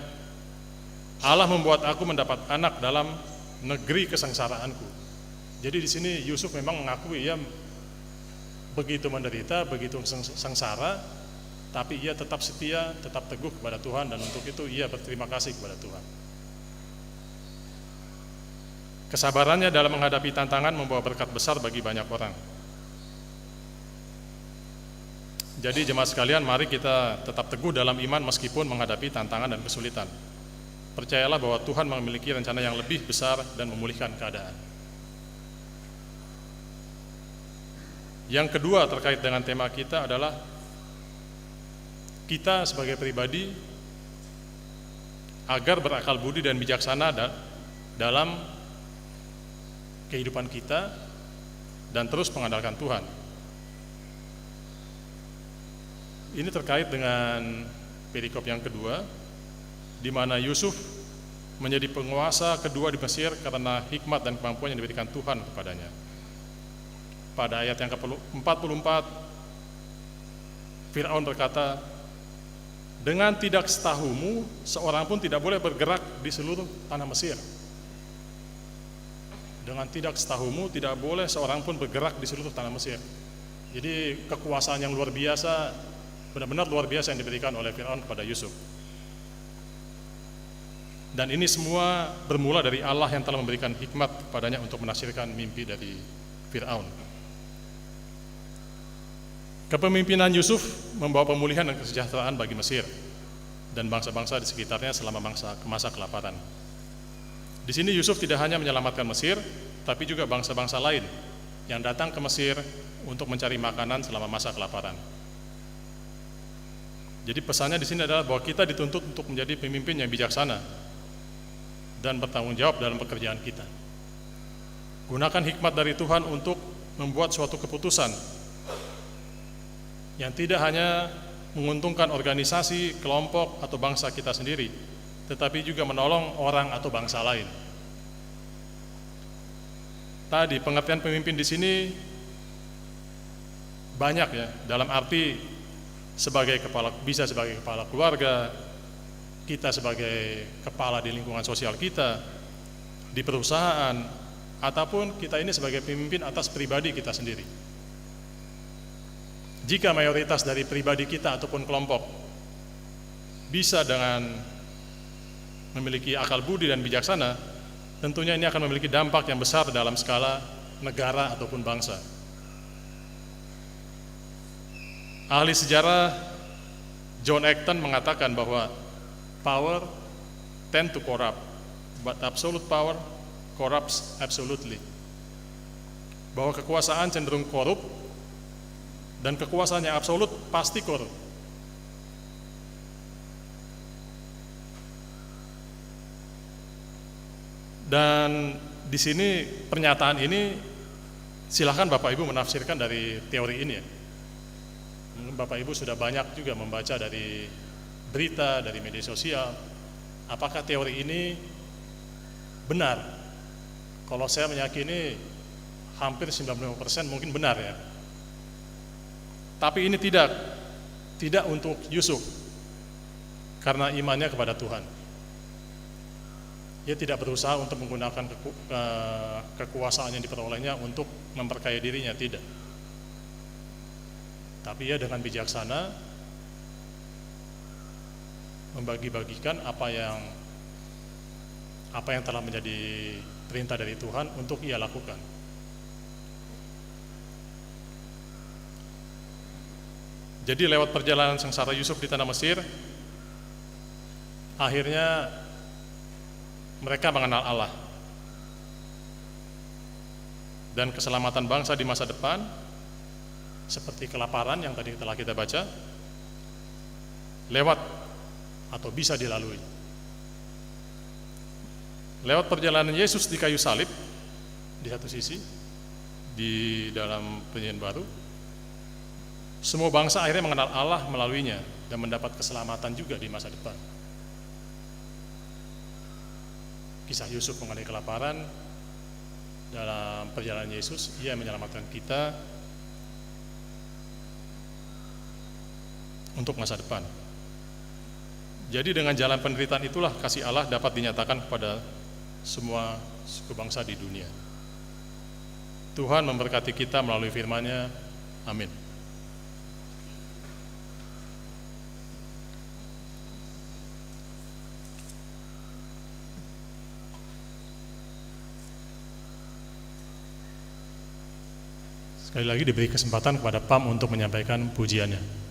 Allah membuat aku mendapat anak dalam negeri kesengsaraanku. Jadi di sini Yusuf memang mengakui ia begitu menderita, begitu sengsara, tapi ia tetap setia, tetap teguh kepada Tuhan, dan untuk itu ia berterima kasih kepada Tuhan. Kesabarannya dalam menghadapi tantangan membawa berkat besar bagi banyak orang. Jadi jemaat sekalian, mari kita tetap teguh dalam iman meskipun menghadapi tantangan dan kesulitan. Percayalah bahwa Tuhan memiliki rencana yang lebih besar dan memulihkan keadaan. Yang kedua terkait dengan tema kita adalah kita sebagai pribadi agar berakal budi dan bijaksana dalam kehidupan kita dan terus mengandalkan Tuhan. Ini terkait dengan perikop yang kedua, di mana Yusuf menjadi penguasa kedua di Mesir karena hikmat dan kemampuan yang diberikan Tuhan kepadanya. Pada ayat yang ke-44, Fir'aun berkata, dengan tidak setahumu, seorang pun tidak boleh bergerak di seluruh tanah Mesir. Dengan tidak setahumu, tidak boleh seorang pun bergerak di seluruh tanah Mesir. Jadi kekuasaan yang luar biasa, benar-benar luar biasa yang diberikan oleh Fir'aun kepada Yusuf. Dan ini semua bermula dari Allah yang telah memberikan hikmat kepadanya untuk menafsirkan mimpi dari Fir'aun. Kepemimpinan Yusuf membawa pemulihan dan kesejahteraan bagi Mesir dan bangsa-bangsa di sekitarnya selama masa kelaparan. Di sini Yusuf tidak hanya menyelamatkan Mesir, tapi juga bangsa-bangsa lain yang datang ke Mesir untuk mencari makanan selama masa kelaparan. Jadi pesannya di sini adalah bahwa kita dituntut untuk menjadi pemimpin yang bijaksana dan bertanggung jawab dalam pekerjaan kita. Gunakan hikmat dari Tuhan untuk membuat suatu keputusan yang tidak hanya menguntungkan organisasi, kelompok, atau bangsa kita sendiri, tetapi juga menolong orang atau bangsa lain. Tadi pengertian pemimpin di sini banyak ya, dalam arti bisa sebagai kepala keluarga, kita sebagai kepala di lingkungan sosial kita, di perusahaan, ataupun kita ini sebagai pemimpin atas pribadi kita sendiri. Jika mayoritas dari pribadi kita ataupun kelompok bisa dengan memiliki akal budi dan bijaksana, tentunya ini akan memiliki dampak yang besar dalam skala negara ataupun bangsa. Ahli sejarah John Acton mengatakan bahwa power tend to corrupt, but absolute power corrupts absolutely. Bahwa kekuasaan cenderung korup dan kekuasaan yang absolut pasti korup. Dan di sini pernyataan ini silahkan Bapak Ibu menafsirkan dari teori ini ya. Bapak Ibu sudah banyak juga membaca dari berita, dari media sosial. Apakah teori ini benar? Kalau saya meyakini hampir 95% mungkin benar ya. Tapi ini tidak untuk Yusuf, karena imannya kepada Tuhan. Dia tidak berusaha untuk menggunakan kekuasaan yang diperolehnya untuk memperkaya dirinya, tidak. Tapi ia dengan bijaksana membagi-bagikan apa yang telah menjadi perintah dari Tuhan untuk ia lakukan. Jadi lewat perjalanan sengsara Yusuf di tanah Mesir, akhirnya mereka mengenal Allah dan keselamatan bangsa di masa depan, seperti kelaparan yang tadi telah kita baca, lewat atau bisa dilalui. Lewat perjalanan Yesus di kayu salib, di satu sisi, di dalam perjanjian baru, semua bangsa akhirnya mengenal Allah melaluinya dan mendapat keselamatan juga di masa depan. Kisah Yusuf mengenai kelaparan, dalam perjalanan Yesus, ia menyelamatkan kita untuk masa depan. Jadi dengan jalan penderitaan itulah kasih Allah dapat dinyatakan kepada semua suku bangsa di dunia. Tuhan memberkati kita melalui firman-Nya. Amin. Sekali lagi diberi kesempatan kepada PAM untuk menyampaikan pujiannya.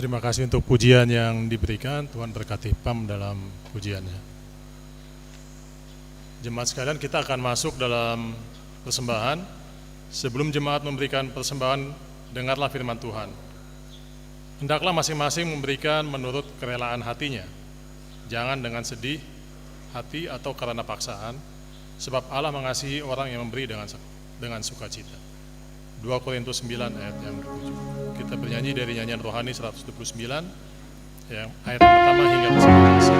Terima kasih untuk pujian yang diberikan. Tuhan berkati PAM dalam pujiannya. Jemaat sekalian, kita akan masuk dalam persembahan. Sebelum jemaat memberikan persembahan, dengarlah firman Tuhan. Hendaklah masing-masing memberikan menurut kerelaan hatinya. Jangan dengan sedih hati atau karena paksaan, sebab Allah mengasihi orang yang memberi dengan sukacita. 2 Korintus 9 ayat yang ke-7. Kita bernyanyi dari nyanyian rohani 129 yang ayat yang pertama hingga ke-9. Tuhan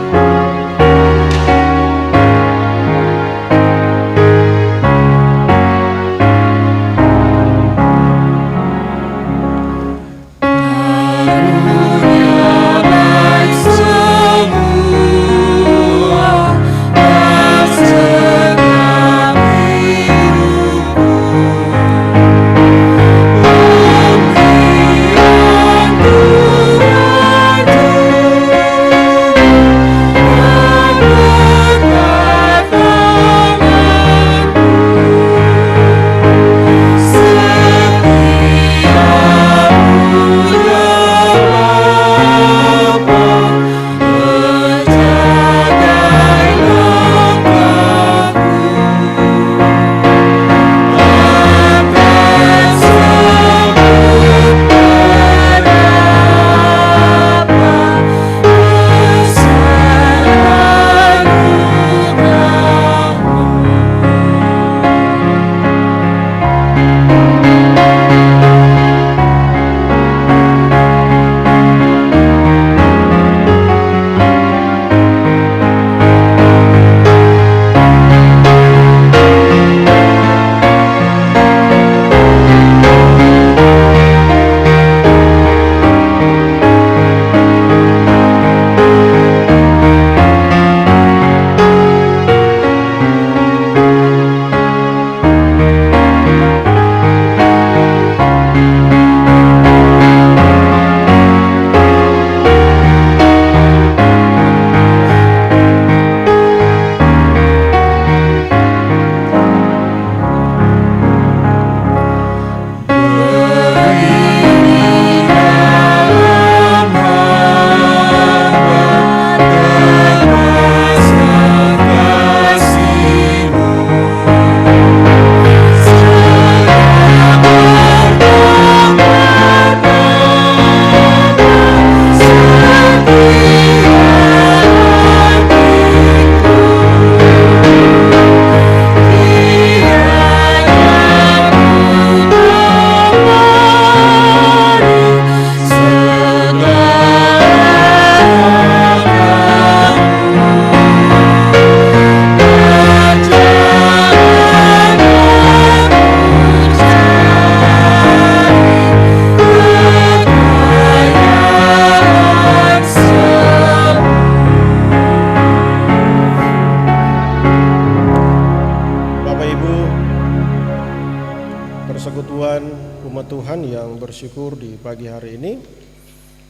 persekutuan umat Tuhan yang bersyukur di pagi hari ini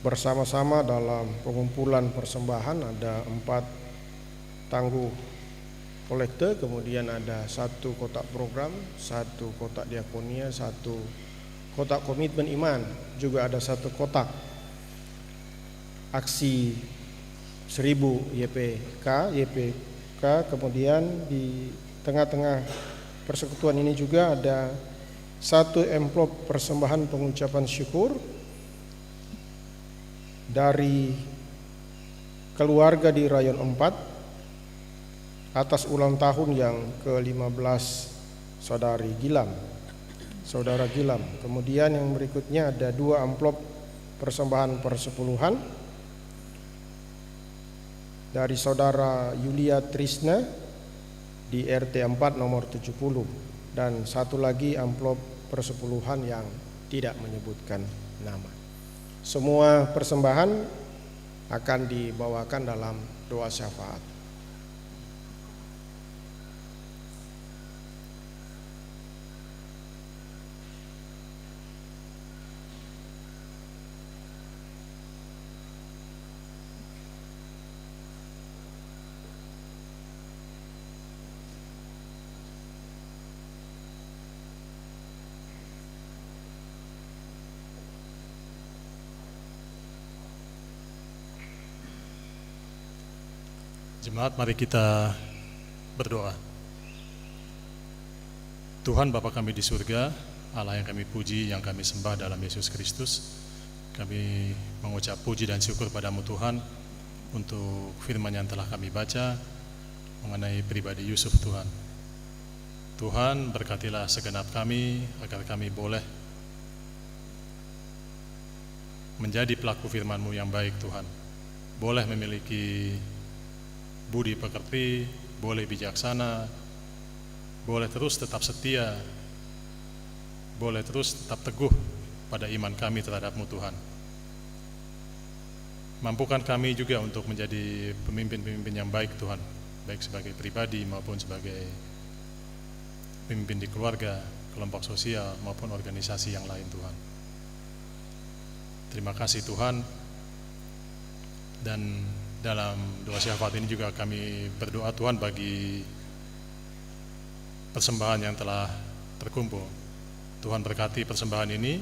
bersama-sama dalam pengumpulan persembahan. Ada 4 tangguh kolekte, kemudian ada 1 kotak program, 1 kotak diakonia, 1 kotak komitmen iman, juga ada 1 kotak aksi 1000 YPK. Kemudian di tengah-tengah persekutuan ini juga ada 1 amplop persembahan pengucapan syukur dari keluarga di Rayon 4 atas ulang tahun yang ke-15 saudara Gilam. Kemudian yang berikutnya ada 2 amplop persembahan persepuluhan dari saudara Yulia Trisna di RT 4 nomor 70, dan 1 lagi amplop persepuluhan yang tidak menyebutkan nama. Semua persembahan akan dibawakan dalam doa syafaat. Jemaat, mari kita berdoa. Tuhan Bapa kami di surga, Allah yang kami puji, yang kami sembah dalam Yesus Kristus, kami mengucap puji dan syukur padamu Tuhan untuk firman yang telah kami baca mengenai pribadi Yusuf Tuhan. Tuhan, berkatilah segenap kami agar kami boleh menjadi pelaku firman-Mu yang baik Tuhan, boleh memiliki budi pekerti, boleh bijaksana, boleh terus tetap setia, boleh terus tetap teguh pada iman kami terhadap-Mu Tuhan. Mampukan kami juga untuk menjadi pemimpin-pemimpin yang baik Tuhan, baik sebagai pribadi maupun sebagai pemimpin di keluarga, kelompok sosial maupun organisasi yang lain Tuhan. Terima kasih Tuhan. Dan dalam doa syafaat ini juga kami berdoa Tuhan bagi persembahan yang telah terkumpul. Tuhan berkati persembahan ini,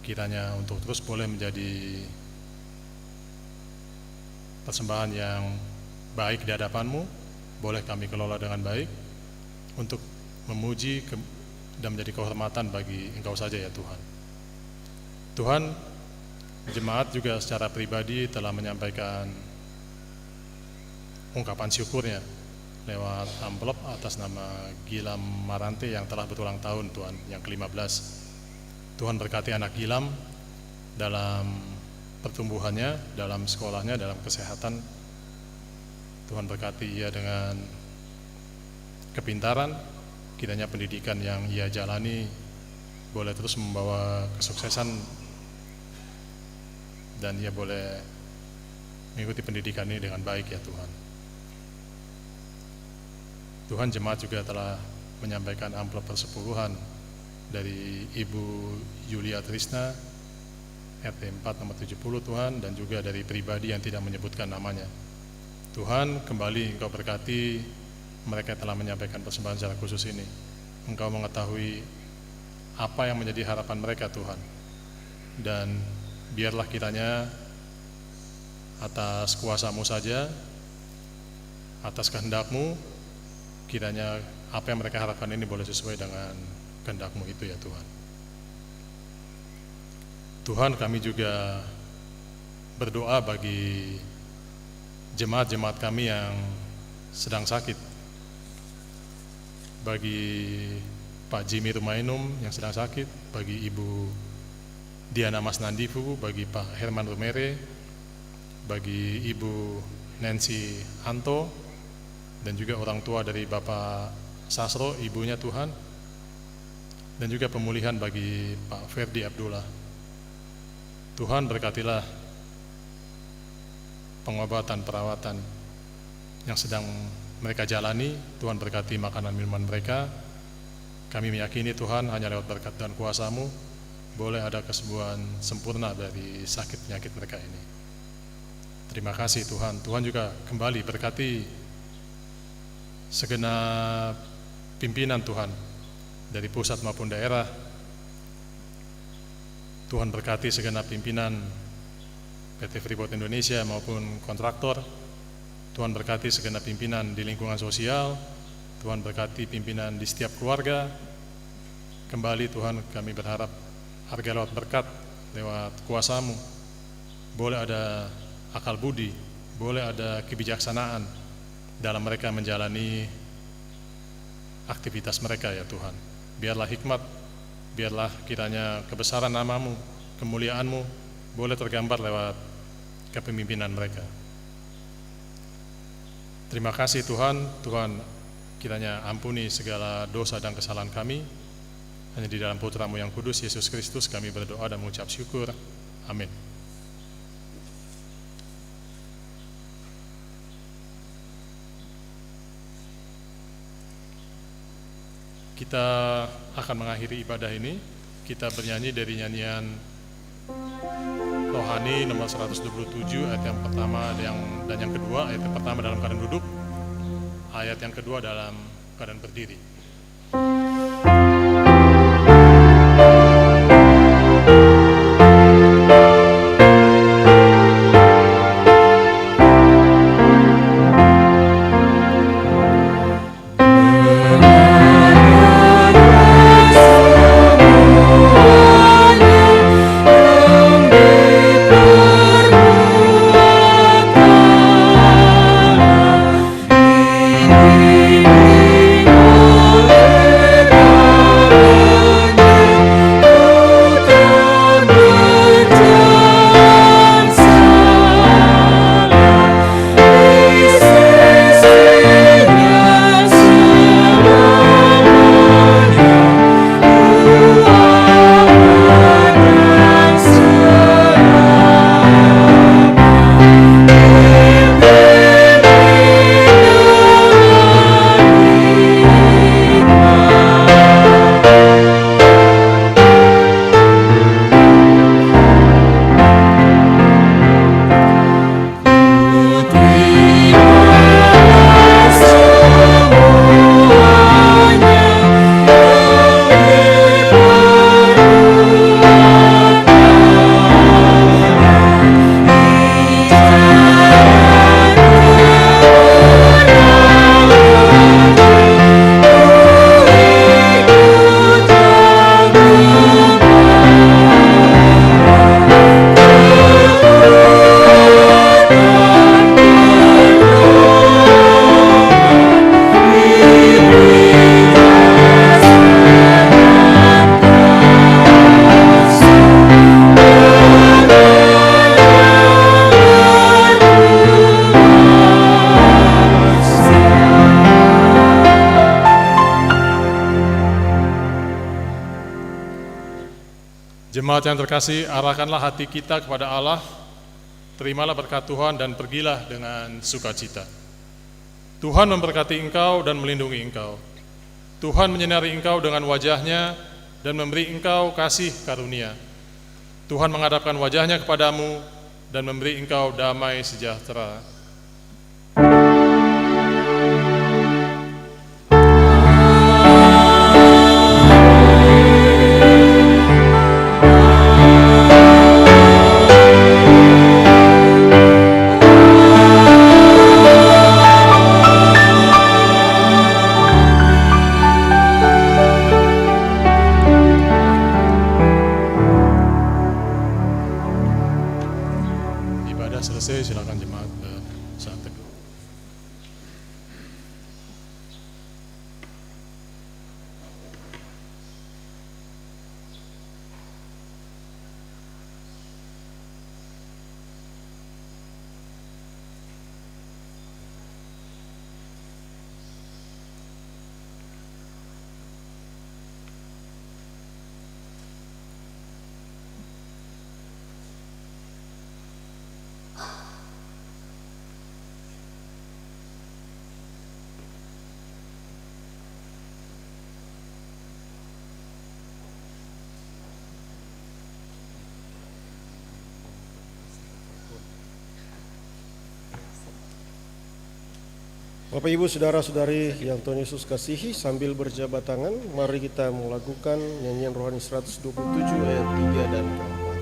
kiranya untuk terus boleh menjadi persembahan yang baik di hadapan-Mu, boleh kami kelola dengan baik untuk memuji dan menjadi kehormatan bagi Engkau saja ya Tuhan. Tuhan, jemaat juga secara pribadi telah menyampaikan ungkapan syukurnya lewat amplop atas nama Gilam Marante yang telah berulang tahun Tuhan, yang ke-15. Tuhan berkati anak Gilam dalam pertumbuhannya, dalam sekolahnya, dalam kesehatan. Tuhan berkati ia dengan kepintaran, kiranya pendidikan yang ia jalani boleh terus membawa kesuksesan dan ia boleh mengikuti pendidikan ini dengan baik ya Tuhan. Tuhan, jemaat juga telah menyampaikan amplop persepuluhan dari Ibu Yulia Trisna RT 4 nomor 70 Tuhan, dan juga dari pribadi yang tidak menyebutkan namanya. Tuhan, kembali Engkau berkati mereka telah menyampaikan persembahan secara khusus ini. Engkau mengetahui apa yang menjadi harapan mereka Tuhan, dan biarlah kiranya atas kuasa-Mu saja, atas kehendak-Mu, kiranya apa yang mereka harapkan ini boleh sesuai dengan kehendak-Mu itu ya Tuhan. Tuhan, kami juga berdoa bagi jemaat-jemaat kami yang sedang sakit, bagi Pak Jimmy Rumainum yang sedang sakit, bagi Ibu Diana Mas Nandifu, bagi Pak Herman Rumere, bagi Ibu Nancy Anto, dan juga orang tua dari Bapak Sasro, ibunya Tuhan, dan juga pemulihan bagi Pak Ferdi Abdullah. Tuhan, berkatilah pengobatan, perawatan yang sedang mereka jalani. Tuhan, berkati makanan minuman mereka, Kami meyakini Tuhan hanya lewat berkat dan kuasa-Mu boleh ada kesembuhan sempurna dari sakit penyakit mereka ini. Terima kasih Tuhan. Tuhan juga kembali berkati segenap pimpinan Tuhan dari pusat maupun daerah. Tuhan berkati segenap pimpinan PT Freeport Indonesia maupun kontraktor. Tuhan berkati segenap pimpinan di lingkungan sosial. Tuhan berkati pimpinan di setiap keluarga. Kembali Tuhan, kami berharap harga lewat berkat, lewat kuasa-Mu boleh ada akal budi, boleh ada kebijaksanaan dalam mereka menjalani aktivitas mereka ya Tuhan. Biarlah hikmat, biarlah kiranya kebesaran nama-Mu, kemuliaan-Mu boleh tergambar lewat kepemimpinan mereka. Terima kasih Tuhan, Tuhan kiranya ampuni segala dosa dan kesalahan kami. Hanya di dalam Putra-Mu yang kudus, Yesus Kristus, kami berdoa dan mengucap syukur. Amin. Kita akan mengakhiri ibadah ini. Kita bernyanyi dari nyanyian rohani nomor 127 ayat yang pertama dan yang kedua. Ayat yang pertama dalam keadaan duduk, ayat yang kedua dalam keadaan berdiri. Jemaat yang terkasih, arahkanlah hati kita kepada Allah, terimalah berkat Tuhan dan pergilah dengan sukacita. Tuhan memberkati engkau dan melindungi engkau. Tuhan menyinari engkau dengan wajah-Nya dan memberi engkau kasih karunia. Tuhan menghadapkan wajah-Nya kepadamu dan memberi engkau damai sejahtera. Selesai, silakan jemaat Bapak Ibu Saudara-saudari yang Tuhan Yesus kasihi, sambil berjabat tangan mari kita melakukan nyanyian rohani 127 ayat 3 dan keempat.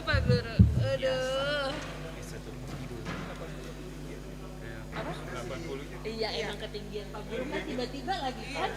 Pak Guru, aduh. Apa? Iya emang ketinggian Pak Guru kan tiba-tiba lagi kan.